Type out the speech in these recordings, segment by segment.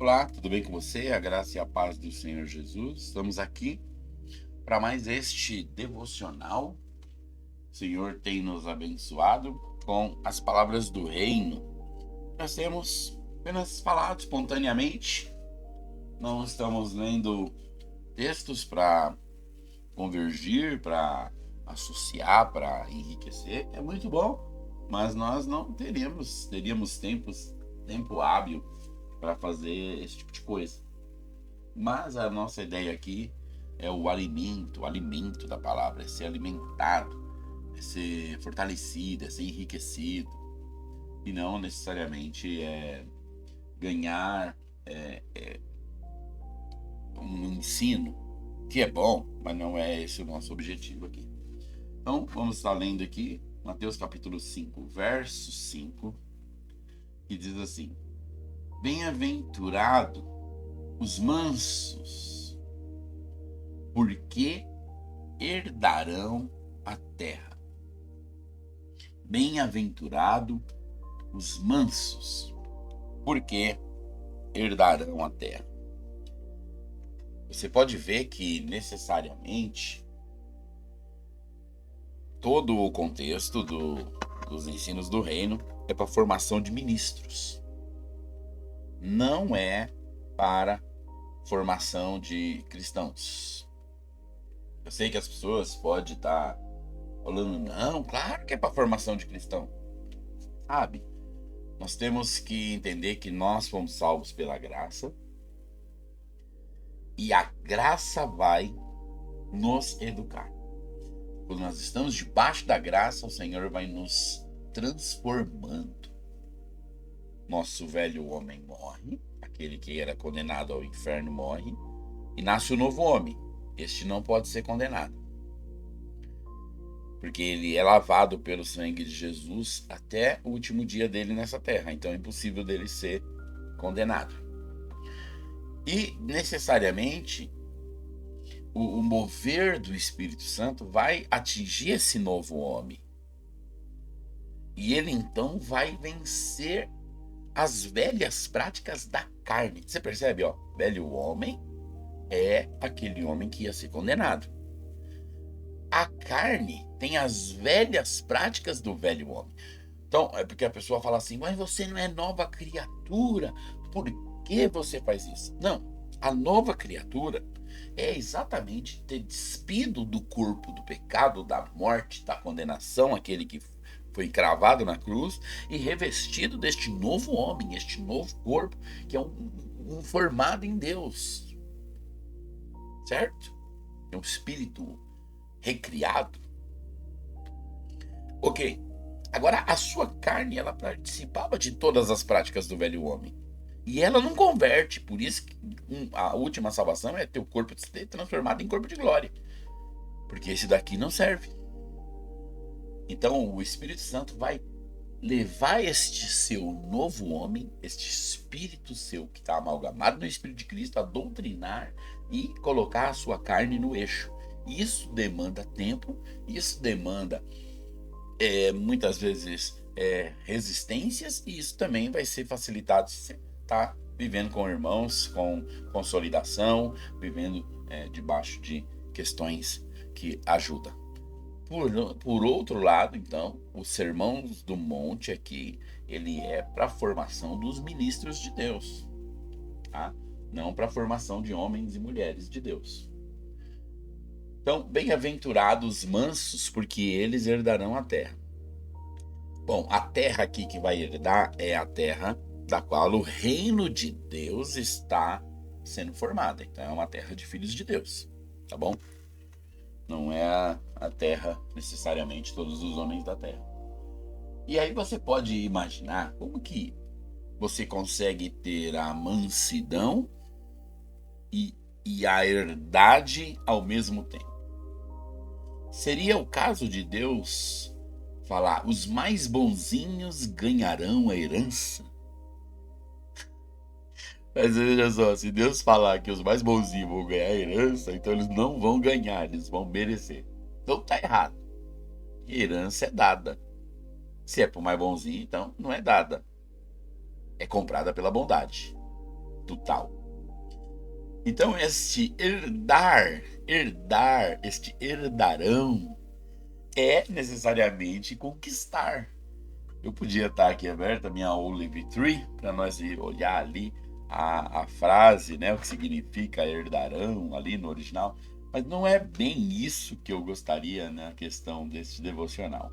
Olá, tudo bem com você? A graça e a paz do Senhor Jesus. Estamos aqui para mais este devocional. O Senhor tem nos abençoado com as palavras do reino. Nós temos apenas falado espontaneamente, não estamos lendo textos para convergir, para associar, para enriquecer. É muito bom, mas nós não teríamos tempo hábil para fazer esse tipo de coisa. Mas a nossa ideia aqui é o alimento da palavra, é ser alimentado, é ser fortalecido, é ser enriquecido, e não necessariamente ganhar um ensino, que é bom, mas não é esse o nosso objetivo aqui. Então, vamos estar lendo aqui Mateus capítulo 5, verso 5, que diz assim: Bem-aventurado os mansos, porque herdarão a terra. Bem-aventurado os mansos, porque herdarão a terra. Você pode ver que necessariamente todo o contexto dos ensinos do reino é para a formação de ministros. Não é para formação de cristãos. Eu sei que as pessoas podem estar falando, não, claro que é para formação de cristão. Sabe? Nós temos que entender que nós fomos salvos pela graça e a graça vai nos educar. Quando nós estamos debaixo da graça, o Senhor vai nos transformando. Nosso velho homem morre, aquele que era condenado ao inferno morre, e nasce o novo homem. Este não pode ser condenado, porque ele é lavado pelo sangue de Jesus até o último dia dele nessa terra. Então é impossível dele ser condenado. E necessariamente o mover do Espírito Santo vai atingir esse novo homem. E ele então vai vencer as velhas práticas da carne. Você percebe, ó? Velho homem é aquele homem que ia ser condenado. A carne tem as velhas práticas do velho homem. Então, é porque a pessoa fala assim, mas você não é nova criatura, por que você faz isso? Não, a nova criatura é exatamente ter despido do corpo do pecado, da morte, da condenação, aquele que foi cravado na cruz, e revestido deste novo homem, este novo corpo, que é um formado em Deus. Certo? É um espírito recriado. Ok. Agora, a sua carne, ela participava de todas as práticas do velho homem. E ela não converte. Por isso que a última salvação é ter o corpo ser transformado em corpo de glória. Porque esse daqui não serve. Então, o Espírito Santo vai levar este seu novo homem, este espírito seu que está amalgamado no Espírito de Cristo, a doutrinar e colocar a sua carne no eixo. Isso demanda tempo, isso demanda muitas vezes resistências, e isso também vai ser facilitado se você está vivendo com irmãos, com consolidação, vivendo debaixo de questões que ajudam. Por outro lado, então, o Sermão do Monte aqui, ele é para a formação dos ministros de Deus, tá? Não para a formação de homens e mulheres de Deus. Então, bem-aventurados os mansos, porque eles herdarão a terra. Bom, a terra aqui que vai herdar é a terra da qual o reino de Deus está sendo formado. Então, é uma terra de filhos de Deus, tá bom? Não é a terra, necessariamente, todos os homens da terra. E aí você pode imaginar como que você consegue ter a mansidão e a herdade ao mesmo tempo. Seria o caso de Deus falar, os mais bonzinhos ganharão a herança? Mas veja só, se Deus falar que os mais bonzinhos vão ganhar a herança, então eles não vão ganhar, eles vão merecer. Então tá errado. Herança é dada. Se é pro mais bonzinho, então não é dada. É comprada pela bondade. do tal. Então, este este herdarão é necessariamente conquistar. Eu podia estar aqui aberta a minha Olive Tree para nós olhar ali a frase, né, o que significa herdarão ali no original, mas não é bem isso que eu gostaria na questão desse devocional.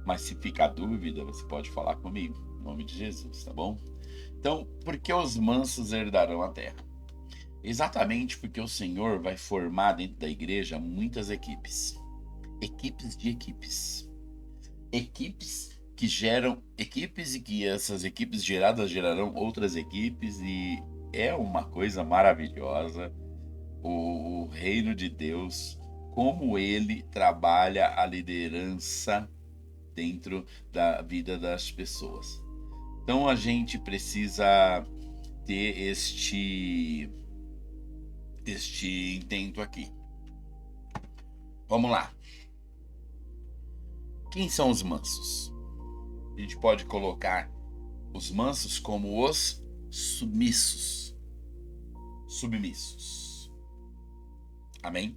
Mas se ficar dúvida, você pode falar comigo, em nome de Jesus, tá bom? Então, por que os mansos herdarão a terra? Exatamente porque o Senhor vai formar dentro da igreja muitas equipes. Equipes de equipes. Equipes que geram equipes e que essas equipes geradas gerarão outras equipes e é uma coisa maravilhosa o reino de Deus, como ele trabalha a liderança dentro da vida das pessoas. Então a gente precisa ter este intento aqui. Vamos lá. Quem são os mansos? A gente pode colocar os mansos como os submissos. Submissos. Amém?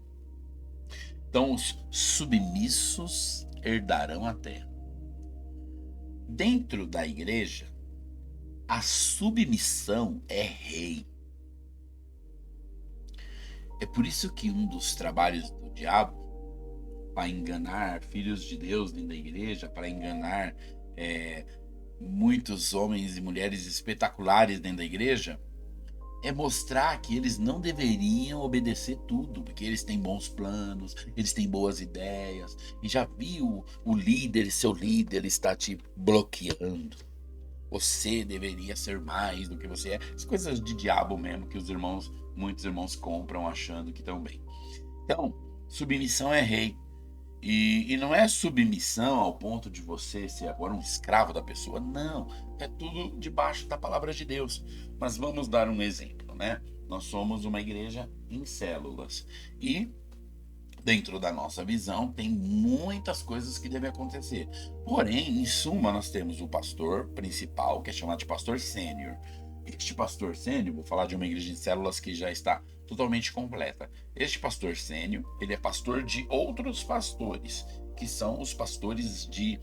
Então, os submissos herdarão a terra. Dentro da igreja, a submissão é rei. É por isso que um dos trabalhos do diabo, para enganar filhos de Deus dentro da igreja, para enganar muitos homens e mulheres espetaculares dentro da igreja, é mostrar que eles não deveriam obedecer tudo, porque eles têm bons planos, eles têm boas ideias, e já viu o líder, seu líder está te bloqueando. Você deveria ser mais do que você é. As coisas de diabo mesmo que muitos irmãos compram achando que estão bem. Então, submissão é rei. E não é submissão ao ponto de você ser agora um escravo da pessoa. Não, é tudo debaixo da palavra de Deus. Mas vamos dar um exemplo, né? Nós somos uma igreja em células. E dentro da nossa visão tem muitas coisas que devem acontecer. Porém, em suma, nós temos o pastor principal, que é chamado de pastor sênior. Este pastor sênior, vou falar de uma igreja em células que já está totalmente completa. Este pastor sênior, ele é pastor de outros pastores, que são os pastores de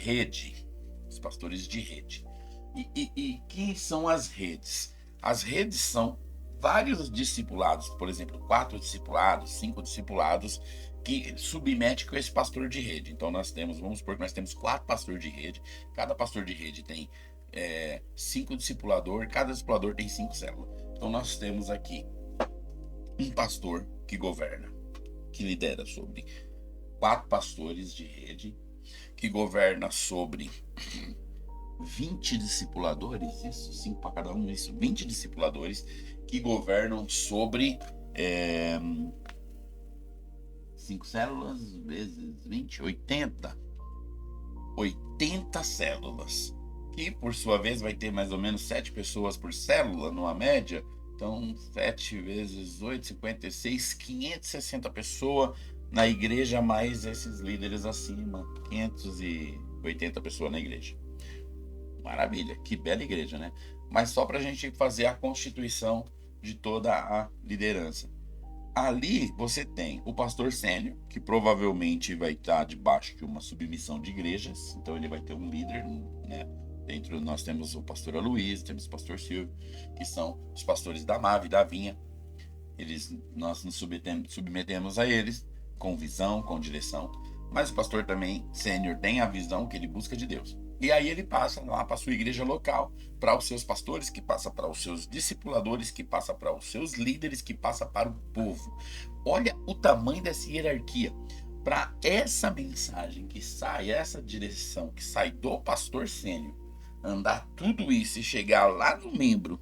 rede. Os pastores de rede. E quem são as redes? As redes são vários discipulados, por exemplo, 4 discipulados, 5 discipulados, que submete com esse pastor de rede. Então vamos supor que nós temos 4 pastores de rede, cada pastor de rede tem 5 discipuladores, cada discipulador tem 5 células. Então nós temos aqui um pastor que governa, que lidera sobre 4 pastores de rede, que governa sobre 20 discipuladores, isso, 5 para cada um, isso, 20 discipuladores que governam sobre 5 células vezes 20, 80 células, que por sua vez vai ter mais ou menos 7 pessoas por célula, numa média. Então 7 vezes 8, 56, 560 pessoas na igreja, mais esses líderes acima, 580 pessoas na igreja. Maravilha, que bela igreja, né? Mas só para a gente fazer a constituição de toda a liderança. Ali você tem o pastor sênior, que provavelmente vai estar debaixo de uma submissão de igrejas, então ele vai ter um líder, né? Dentro nós temos o pastor Aloysio, temos o pastor Silvio, que são os pastores da MAV, da Vinha. Nós nos submetemos a eles com visão, com direção, mas o pastor também sênior tem a visão que ele busca de Deus. E aí ele passa lá para a sua igreja local, para os seus pastores, que passa para os seus discipuladores, que passa para os seus líderes, que passa para o povo. Olha o tamanho dessa hierarquia. Para essa mensagem que sai, essa direção que sai do pastor sênior, andar tudo isso e chegar lá no membro,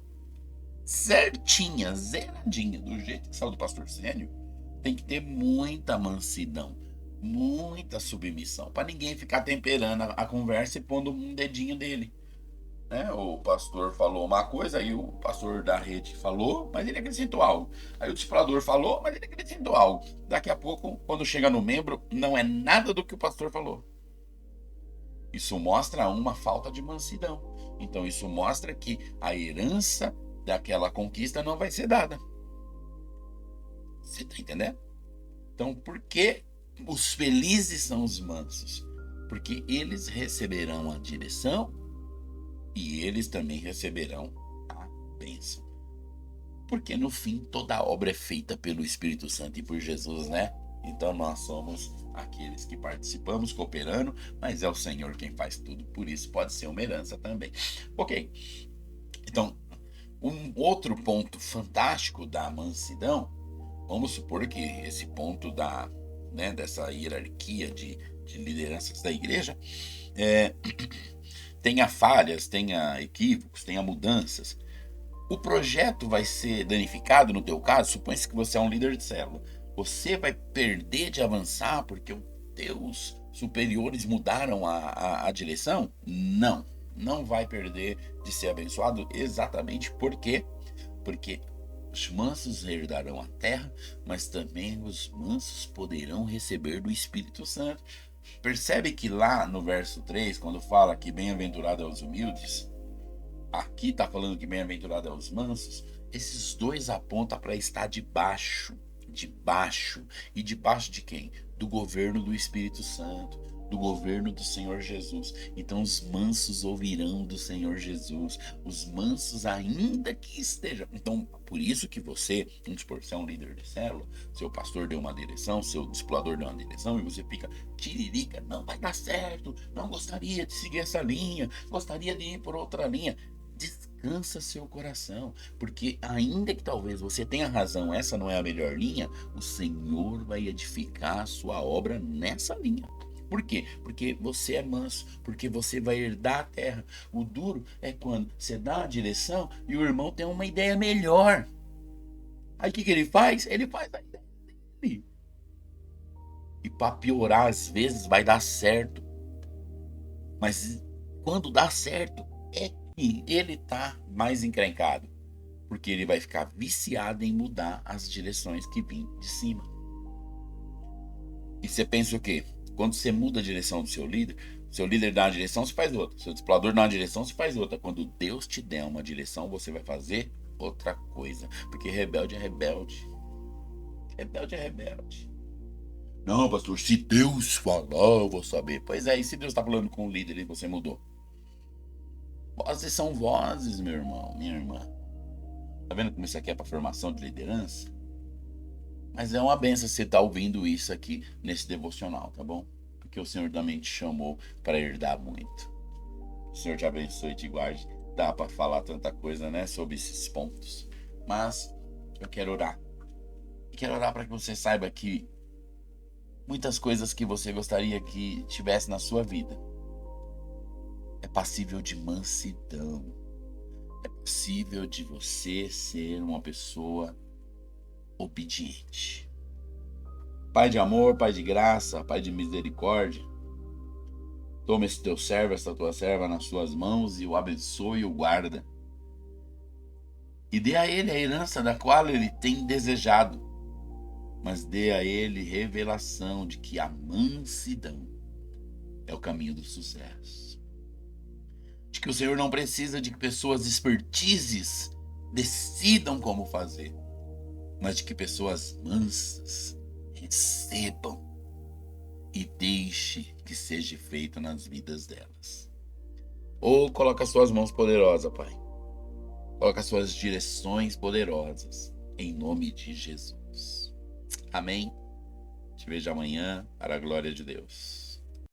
certinha, zeradinha, do jeito que saiu do pastor sênior, tem que ter muita mansidão, muita submissão, para ninguém ficar temperando a conversa e pondo um dedinho dele, né? O pastor falou uma coisa, aí o pastor da rede falou, mas ele acrescentou algo. Aí o discipulador falou, mas ele acrescentou algo. Daqui a pouco, quando chega no membro, não é nada do que o pastor falou. Isso mostra uma falta de mansidão. Então isso mostra que a herança daquela conquista não vai ser dada. Você tá entendendo? Então, por que os felizes são os mansos? Porque eles receberão a direção e eles também receberão a bênção. Porque no fim toda a obra é feita pelo Espírito Santo e por Jesus, né? Então nós somos aqueles que participamos, cooperando, mas é o Senhor quem faz tudo, por isso pode ser uma herança também. Ok, então um outro ponto fantástico da mansidão, vamos supor que esse ponto dessa hierarquia de lideranças da igreja tenha falhas, tenha equívocos, tenha mudanças. O projeto vai ser danificado no teu caso, supõe-se que você é um líder de célula. Você vai perder de avançar porque os teus superiores mudaram a direção? Não, não vai perder de ser abençoado. Exatamente por quê? Porque os mansos herdarão a terra, mas também os mansos poderão receber do Espírito Santo. Percebe que lá no verso 3, quando fala que bem-aventurado é os humildes, aqui está falando que bem-aventurado é os mansos. Esses dois apontam para estar debaixo. E debaixo de quem? Do governo do Espírito Santo, do governo do Senhor Jesus. Então os mansos ouvirão do Senhor Jesus. Os mansos ainda que estejam. Então, por isso que você, vamos supor, você é um líder de célula, seu pastor deu uma direção, seu discipulador deu uma direção, e você fica tiririca, não vai dar certo, não gostaria de seguir essa linha, gostaria de ir por outra linha. Descansa seu coração, porque ainda que talvez você tenha razão, essa não é a melhor linha, o Senhor vai edificar a sua obra nessa linha. Por quê? Porque você é manso, porque você vai herdar a terra. O duro é quando você dá a direção e o irmão tem uma ideia melhor. Aí o que ele faz? Ele faz a ideia dele. E para piorar, às vezes vai dar certo. Mas quando dá certo, é que ele tá mais encrencado. Porque ele vai ficar viciado em mudar as direções que vêm de cima. E você pensa o quê? Quando você muda a direção do seu líder dá uma direção, você faz outra. Seu discipulador dá uma direção, você faz outra. Quando Deus te der uma direção, você vai fazer outra coisa. Porque rebelde é rebelde. Rebelde é rebelde. Não, pastor, se Deus falar, eu vou saber. Pois é, e se Deus está falando com o líder e você mudou? Vozes são vozes, meu irmão, minha irmã. Tá vendo como isso aqui é para formação de liderança? Mas é uma benção você estar ouvindo isso aqui nesse devocional, tá bom? Porque o Senhor também te chamou para herdar muito. O Senhor te abençoe e te guarde. Dá para falar tanta coisa, né, sobre esses pontos. Mas eu quero orar. Quero orar para que você saiba que muitas coisas que você gostaria que tivesse na sua vida é passível de mansidão. É possível de você ser uma pessoa obediente. Pai de amor, Pai de graça, Pai de misericórdia, toma esse teu servo, essa tua serva nas suas mãos e o abençoe e o guarda. E dê a ele a herança da qual ele tem desejado, mas dê a ele revelação de que a mansidão é o caminho do sucesso. De que o Senhor não precisa de que pessoas expertises decidam como fazer, mas de que pessoas mansas recebam e deixe que seja feito nas vidas delas. Ou coloca as suas mãos poderosas, Pai. Coloca as suas direções poderosas, em nome de Jesus. Amém? Te vejo amanhã, para a glória de Deus.